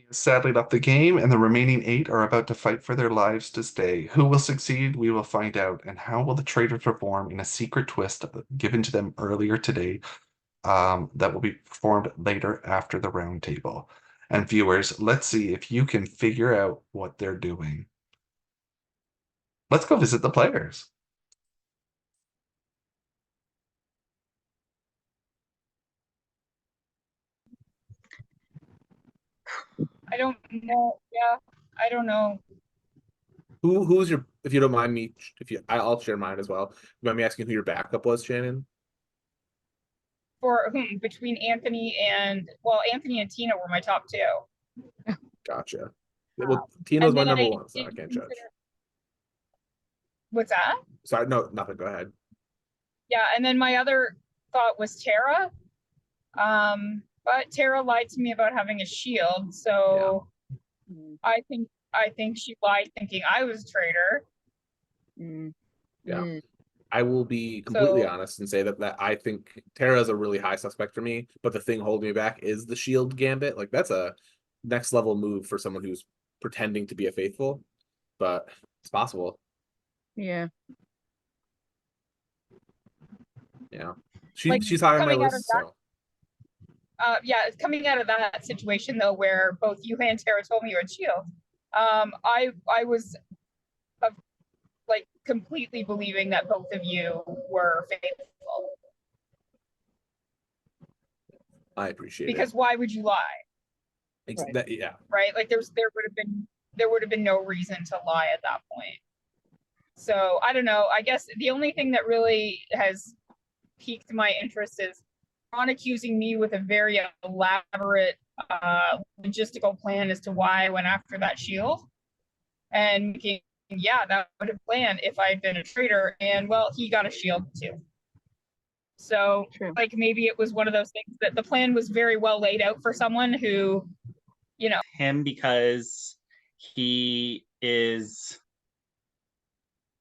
has sadly left the game, and the remaining eight are about to fight for their lives to stay. Who will succeed? We will find out. And how will the traitors perform in a secret twist given to them earlier today, that will be performed later after the round table? And viewers, let's see if you can figure out what they're doing. Let's go visit the players. I don't know. Yeah, I don't know. Who's your, if you don't mind me, I'll share mine as well. You mind me asking who your backup was, Shannon? For whom? Between Anthony and, well, Anthony and Tina were my top two. Gotcha. Well, Tina's my number one, so I can't judge. What's that? Sorry, no, nothing. Go ahead. Yeah, and then my other thought was Tara. But Tara lied to me about having a shield, so yeah. I think she lied thinking I was a traitor. Yeah. I will be completely honest and say that I think Tara's a really high suspect for me, but the thing holding me back is the shield gambit. Like, that's a next level move for someone who's pretending to be a faithful, but it's possible. Yeah. Yeah. She's high on my list, so. Yeah, coming out of that situation though, where both you and Tara told me you had shield, I was like completely believing that both of you were faithful. I appreciate it. Because why would you lie? Right. Yeah. Right? Like there would have been no reason to lie at that point. So I don't know. I guess the only thing that really has piqued my interest is Ron accusing me with a very elaborate logistical plan as to why I went after that shield. And thinking, yeah, that would have planned if I'd been a traitor, and well, he got a shield too. So like maybe it was one of those things that the plan was very well laid out for someone who, you know. Him because he is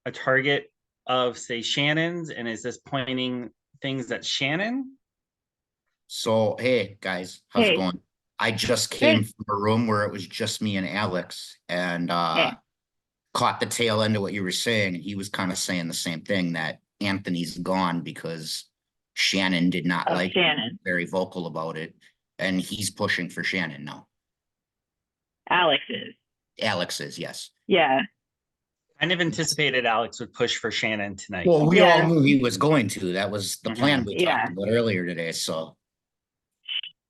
a target of, say, Shannon's, and is this pointing things at Shannon? So, hey, guys, how's it going? I just came from a room where it was just me and Alex, and caught the tail end of what you were saying. And he was kind of saying the same thing, that Anthony's gone because Shannon did not like him, very vocal about it, and he's pushing for Shannon now. Alex is, yes. Yeah. Kind of anticipated Alex would push for Shannon tonight. Well, we all knew he was going to. That was the plan we talked about earlier today. So,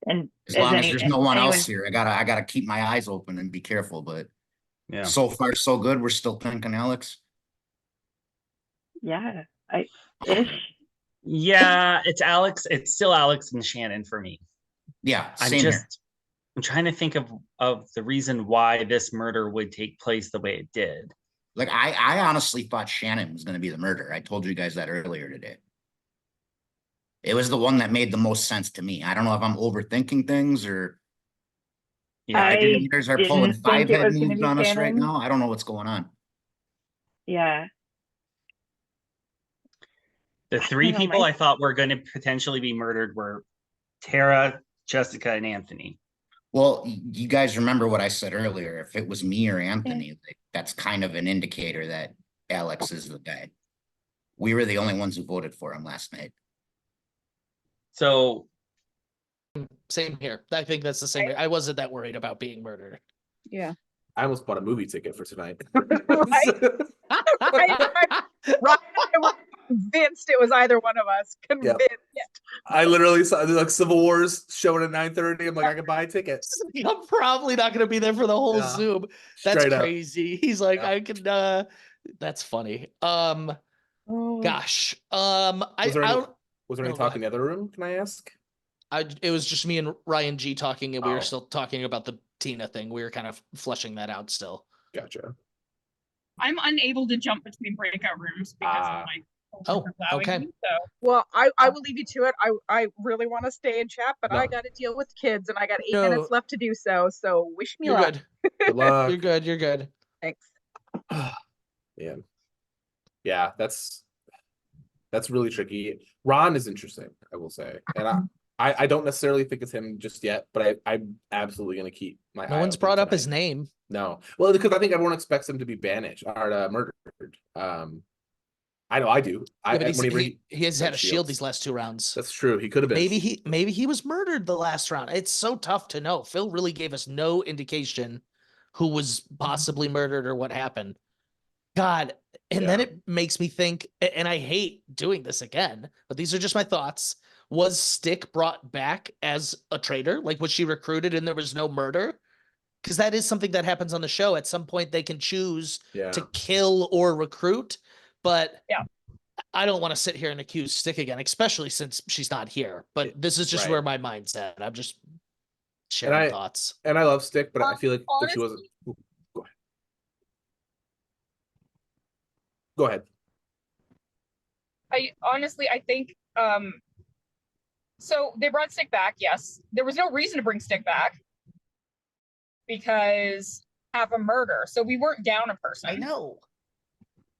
and as long as there's no one else here, I gotta keep my eyes open and be careful. But yeah, so far so good. We're still thinking Alex. Yeah, yeah, it's Alex. It's still Alex and Shannon for me. Yeah, I'm trying to think of the reason why this murder would take place the way it did. Like, I honestly thought Shannon was going to be the murderer. I told you guys that earlier today. It was the one that made the most sense to me. I don't know if I'm overthinking things or. Yeah, you guys are pulling five-head moves on us right now. I don't know what's going on. Yeah. The three people I thought were going to potentially be murdered were Tara, Jessica, and Anthony. Well, you guys remember what I said earlier. If it was me or Anthony, that's kind of an indicator that Alex is the guy. We were the only ones who voted for him last night. So, same here. I think that's the same. I wasn't that worried about being murdered. Yeah. I almost bought a movie ticket for tonight. Convinced it was either one of us. Convinced. Yep. I literally saw like Civil Wars showing at 9:30. I'm like, I could buy a ticket. I'm probably not going to be there for the whole Zoom. That's crazy. He's like, I can. That's funny. Gosh. Was there any talk in the other room? Can I ask? It was just me and Ryan G talking, and we were still talking about the Tina thing. We were kind of fleshing that out still. Gotcha. I'm unable to jump between breakout rooms because of my. Okay. Me, so. Well, I will leave you to it. I really want to stay in chat, but I got to deal with kids, and I got 8 minutes left to do so. So wish me luck. Good luck. You're good. Thanks. Man. Yeah, that's really tricky. Ron is interesting, I will say, and I don't necessarily think it's him just yet, but I'm absolutely going to keep my No eye one's open brought up his tonight. name. No. Well, because I think everyone expects him to be banished or murdered. I know I do. Yeah, but whenever he has had a shield shields. these last 2 rounds. That's true. He could have been. Maybe he was murdered the last round. It's so tough to know. Phil really gave us no indication who was possibly murdered or what happened. God, and then it makes me think, and I hate doing this again, but these are just my thoughts. Was Stick brought back as a traitor? Like, was she recruited and there was no murder? Because that is something that happens on the show. At some point, they can choose to kill or recruit, but I don't want to sit here and accuse Stick again, especially since she's not here. But this is just where my mind's at. I'm just sharing thoughts. And I love Stick, but I feel like honestly, if she wasn't. Go ahead. I think so they brought Stick back, yes. There was no reason to bring Stick back because have a murder. So we weren't down a person. I know.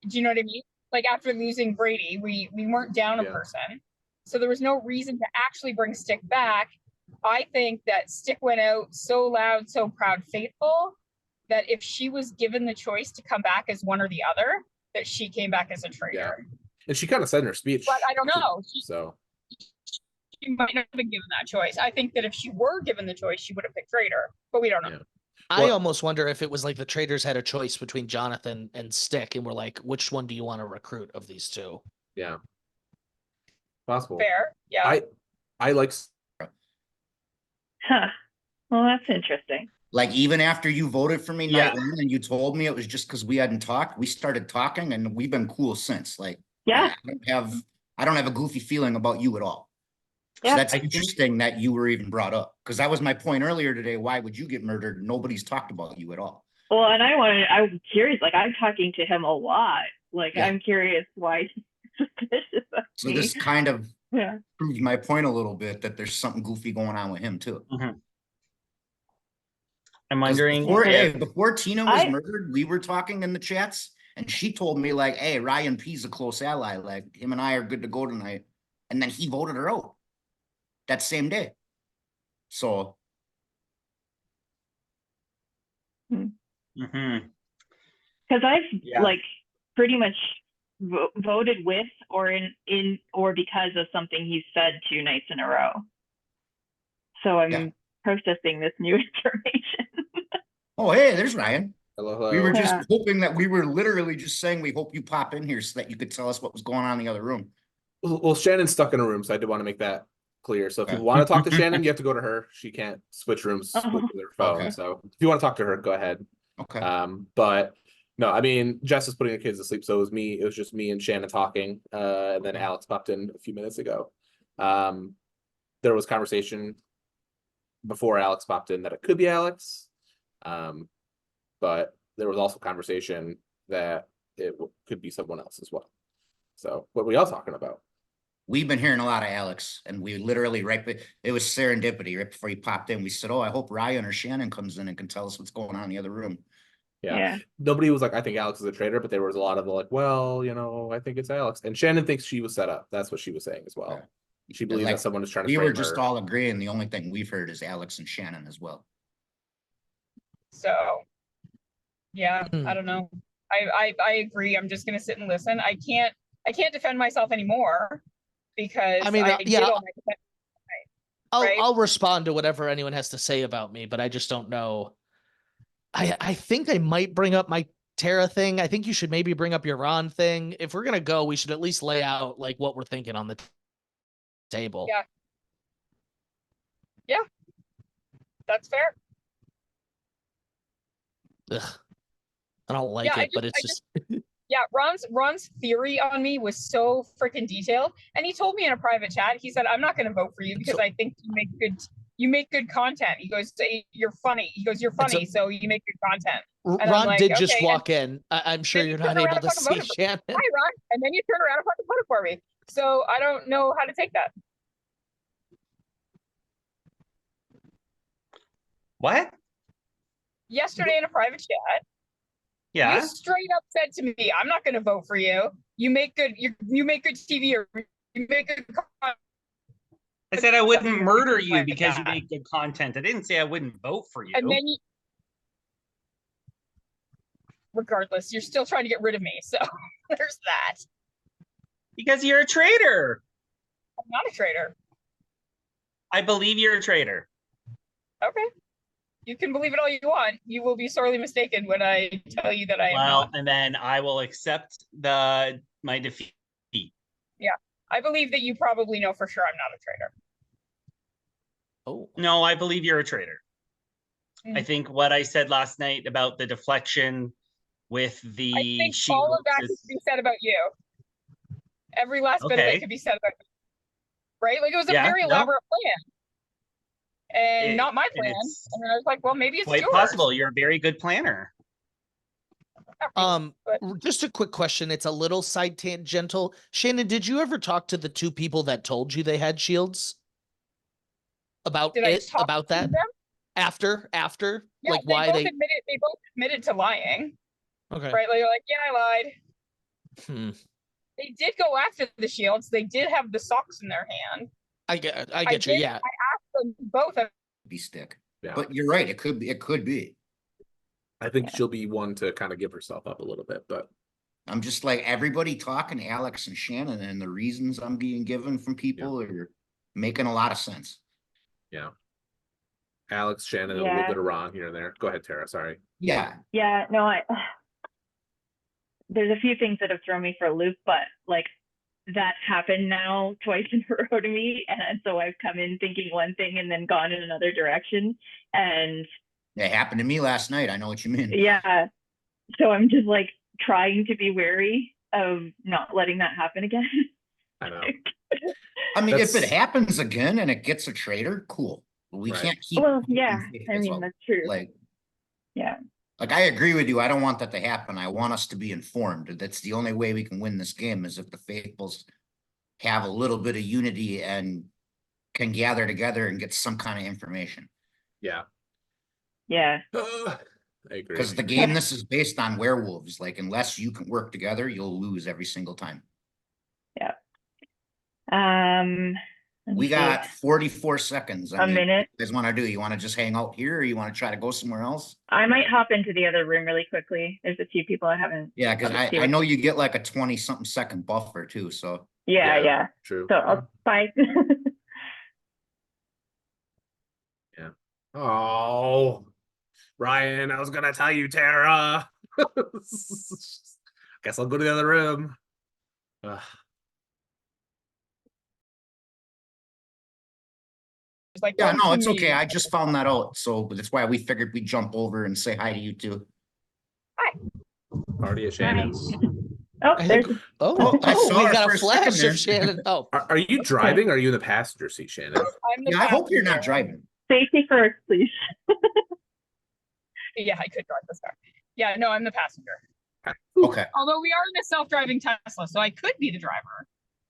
Do you know what I mean? Like after losing Brady, we weren't down a person. So there was no reason to actually bring Stick back. I think that Stick went out so loud, so proud, faithful, that if she was given the choice to come back as one or the other, that she came back as a traitor. And she kind of said in her speech. But I don't know. She might not have been given that choice. I think that if she were given the choice, she would have picked traitor, but we don't know. I almost wonder if it was like the Traitors had a choice between Jonathan and Stick, and we're like, which one do you want to recruit of these two? Yeah. Possible. Fair. Yeah. I like. Huh. Well, that's interesting. Like, even after you voted for me night one and you told me it was just because we hadn't talked, we started talking and we've been cool since. Like, I don't have a goofy feeling about you at all. So that's interesting that you were even brought up, because that was my point earlier today. Why would you get murdered? Nobody's talked about you at all. Well, and I'm curious, like, I'm talking to him a lot. Like, I'm curious why he's suspicious of So me. this kind of proves my point a little bit, that there's something goofy going on with him too. I'm wondering before Tina was murdered, we were talking in the chats and she told me like, hey, Ryan P's a close ally. Like, him and I are good to go tonight. And then he voted her out that same day. So. Because I've like pretty much voted with or in or because of something he said 2 nights in a row. So I'm processing this new information. Oh, hey, there's Ryan. Hello. We were just hoping that we were literally just saying we hope you pop in here so that you could tell us what was going on in the other room. Well, Shannon's stuck in a room, so I did want to make that clear. So if you want to talk to Shannon, you have to go to her. She can't switch rooms with her phone. So if you want to talk to her, go ahead. Okay. But no, I mean, Jess is putting the kids to sleep, so it was me. It was just me and Shannon talking. And then Alex popped in a few minutes ago. There was conversation before Alex popped in that it could be Alex. But there was also conversation that it could be someone else as well. So what were y'all talking about? We've been hearing a lot of Alex, and we literally it was serendipity right before he popped in. We said, oh, I hope Ryan or Shannon comes in and can tell us what's going on in the other room. Yeah. Nobody was like, I think Alex is a traitor, but there was a lot of like, well, you know, I think it's Alex. And Shannon thinks she was set up. That's what she was saying as well. Yeah. She believes that someone is trying to. We were just all agreeing. The only thing we've heard is Alex and Shannon as well. So, yeah, I don't know. I agree. I'm just gonna sit and listen. I can't defend myself anymore because I mean, did all my defense. I'll respond to whatever anyone has to say about me, but I just don't know. I think I might bring up my Tara thing. I think you should maybe bring up your Ron thing. If we're gonna go, we should at least lay out like what we're thinking on the table. Yeah, that's fair. Ugh. I don't like it, but it's just yeah, Ron's theory on me was so freaking detailed, and he told me in a private chat. He said, "I'm not going to vote for you because I think you make good content." He goes, "You're funny." He goes, "You're funny, so you make good content." And Ron did just walk in. I'm sure you're not able to see Shannon. Hi, Ron, and then you turn around and fucking voted for me. So I don't know how to take that. What? Yesterday in a private chat. Yeah. You straight up said to me, "I'm not going to vote for you. You make good. You make good TV, or you make good content." I said I wouldn't Something murder like you because you that. make good content. I didn't say I wouldn't vote for you. And then regardless, you're still trying to get rid of me. So there's that. Because you're a traitor. I'm not a traitor. I believe you're a traitor. Okay. You can believe it all you want. You will be sorely mistaken when I tell you that I am not. And then I will accept my defeat. Yeah. I believe that you probably know for sure I'm not a traitor. Oh. No, I believe you're a traitor. I think what I said last night about the deflection with the I think shield all of that could be said about you. Every last bit of it could be said about you. Right? Like it was a very elaborate plan. And not my plan. And then I was like, well, maybe it's quite yours. possible. You're a very good planner. Just a quick question. It's a little side tangential. Shannon, did you ever talk to the two people that told you they had shields? About that? Them? After? Yeah, like why they both admitted to lying. Okay. Right? Like, yeah, I lied. They did go after the shields. They did have the socks in their hand. I get you, yeah. I asked them both be stick. Yeah. But you're right, it could be. I think she'll be one to kind of give herself up a little bit, but I'm just like everybody talking, Alex and Shannon, and the reasons I'm being given from people are making a lot of sense. Yeah. Alex, Shannon, a little bit of Ron here and there. Go ahead, Tara. Sorry. Yeah. Yeah, no, there's a few things that have thrown me for a loop, but like that's happened now twice in a row to me. And so I've come in thinking one thing and then gone in another direction. And it happened to me last night. I know what you mean. Yeah. So I'm just like trying to be wary of not letting that happen again. I know. I mean, if it happens again and it gets a traitor, cool. We can't keep. Well, yeah. I mean, that's true. Like, yeah. Like, I agree with you. I don't want that to happen. I want us to be informed. That's the only way we can win this game is if the faithfuls have a little bit of unity and can gather together and get some kind of information. Yeah. Yeah. I agree. Because the game this is based on werewolves. Like, unless you can work together, you'll lose every single time. Yeah. We got 44 seconds. A minute. What you guys want to do? You want to just hang out here or you want to try to go somewhere else? I might hop into the other room really quickly. There's a few people I haven't. Yeah, because I know you get like a 20-something second buffer too, so. Yeah. True. So I'll bye. Yeah. Oh, Ryan, I was gonna tell you, Tara. Guess I'll go to the other room. Like, yeah, no, it's okay. I just found that out, so that's why we figured we'd jump over and say hi to you two. Hi. Party of Shannon's. I saw we our got a first flash second of Shannon. Oh, Are you driving? Or are you in the passenger seat, Shannon? Yeah, I hope you're not driving. Safety first, please. Yeah, I could drive this car. Yeah, no, I'm the passenger. Okay. Although we are in a self-driving Tesla, so I could be the driver,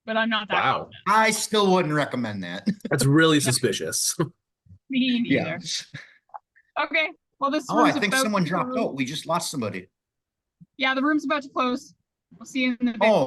but I'm not that. Wow. I still wouldn't recommend that. That's really suspicious. Me neither. Yeah. Okay. Well, this. Oh, I think someone dropped out. We just lost somebody. Yeah, the room's about to close. We'll see you in the. Oh.